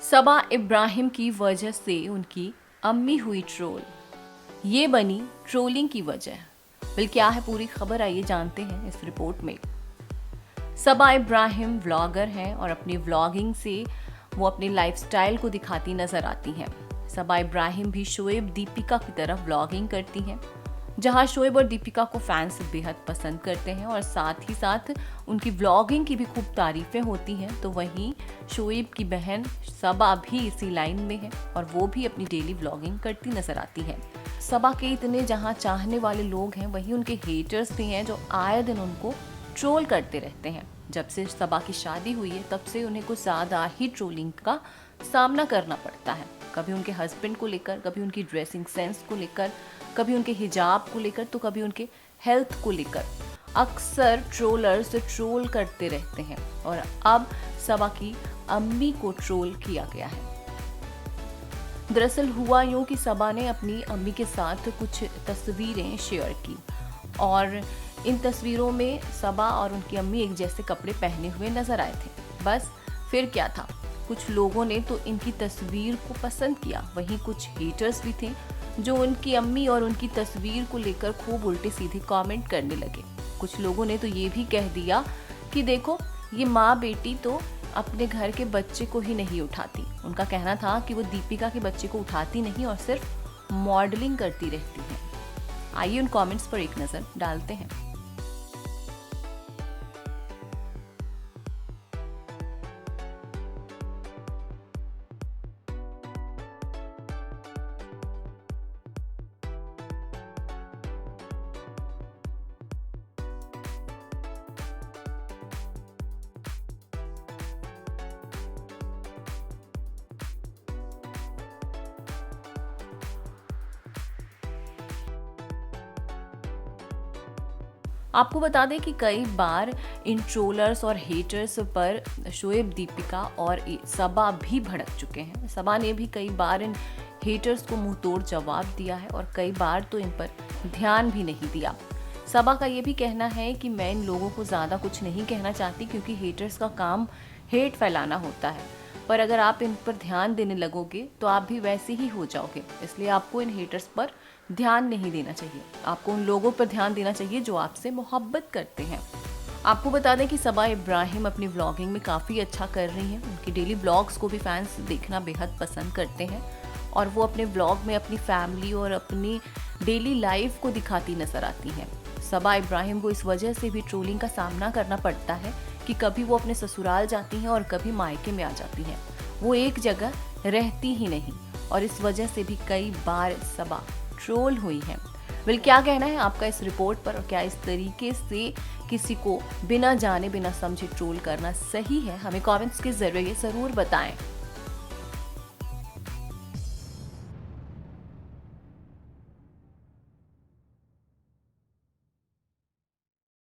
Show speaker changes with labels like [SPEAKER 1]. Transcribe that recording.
[SPEAKER 1] सबा इब्राहिम की वजह से उनकी अम्मी हुई ट्रोल। ये बनी ट्रोलिंग की वजह। बिल क्या है पूरी खबर, आइए जानते हैं इस रिपोर्ट में। सबा इब्राहिम व्लॉगर हैं और अपनी व्लॉगिंग से वो अपनी लाइफस्टाइल को दिखाती नजर आती हैं। सबा इब्राहिम भी शोएब दीपिका की तरह व्लॉगिंग करती हैं, जहां शोएब और दीपिका को फैंस बेहद पसंद करते हैं और साथ ही साथ उनकी व्लॉगिंग की भी खूब तारीफें होती हैं। तो वहीं शोएब की बहन सबा भी इसी लाइन में है और वो भी अपनी डेली व्लॉगिंग करती नजर आती है। सबा के इतने जहां चाहने वाले लोग हैं, वहीं उनके हेटर्स भी हैं जो आए दिन उनको ट्रोल करते रहते हैं। जब से सबा की शादी हुई है तब से उन्हें कुछ ज़्यादा ही ट्रोलिंग का सामना करना पड़ता है। कभी उनके हस्बैंड को लेकर, कभी उनकी ड्रेसिंग सेंस को लेकर, कभी उनके हिजाब को लेकर, तो कभी उनके हेल्थ को लेकर। अक्सर ट्रोलर्स ट्रोल करते रहते हैं और अब सबा की अम्मी को ट्रोल किया गया है। दरअसल हुआ यूं कि सबा ने अपनी अम्मी के साथ कुछ तस्वीरें शेयर की और इन तस्वीरों में सबा और उनकी अम्मी एक जैसे कपड़े पहने हुए नजर आए थे। बस फिर क्या था, कुछ लोगों ने तो इनकी तस्वीर को पसंद किया, वहीं कुछ हेटर्स भी थे जो उनकी अम्मी और उनकी तस्वीर को लेकर खूब उल्टे सीधे कमेंट करने लगे। कुछ लोगों ने तो ये भी कह दिया कि देखो, ये माँ बेटी तो अपने घर के बच्चे को ही नहीं उठाती। उनका कहना था कि वो दीपिका के बच्चे को उठाती नहीं और सिर्फ मॉडलिंग करती रहती है। आइए उन कमेंट्स पर एक नज़र डालते हैं। आपको बता दें कि कई बार इन ट्रोलर्स और हेटर्स पर शोएब, दीपिका और सबा भी भड़क चुके हैं। सबा ने भी कई बार इन हेटर्स को मुंह तोड़ जवाब दिया है और कई बार तो इन पर ध्यान भी नहीं दिया। सबा का ये भी कहना है कि मैं इन लोगों को ज़्यादा कुछ नहीं कहना चाहती, क्योंकि हेटर्स का काम हेट फैलाना होता है, पर अगर आप इन पर ध्यान देने लगोगे तो आप भी वैसे ही हो जाओगे। इसलिए आपको इन हेटर्स पर ध्यान नहीं देना चाहिए, आपको उन लोगों पर ध्यान देना चाहिए जो आपसे मोहब्बत करते हैं। आपको बता दें कि सबा इब्राहिम अपनी व्लॉगिंग में काफ़ी अच्छा कर रही हैं। उनकी डेली व्लॉग्स को भी फैंस देखना बेहद पसंद करते हैं और वो अपने व्लॉग में अपनी फैमिली और अपनी डेली लाइफ को दिखाती नजर आती हैं। सबा इब्राहिम को इस वजह से भी ट्रोलिंग का सामना करना पड़ता है कि कभी वो अपने ससुराल जाती हैं और कभी मायके में आ जाती हैं। वो एक जगह रहती ही नहीं और इस वजह से भी कई बार सबा ट्रोल हुई है। वेल, क्या कहना है आपका इस रिपोर्ट पर और क्या इस तरीके से किसी को बिना जाने बिना समझे ट्रोल करना सही है? हमें कमेंट्स के जरिए ज़रूर बताएं।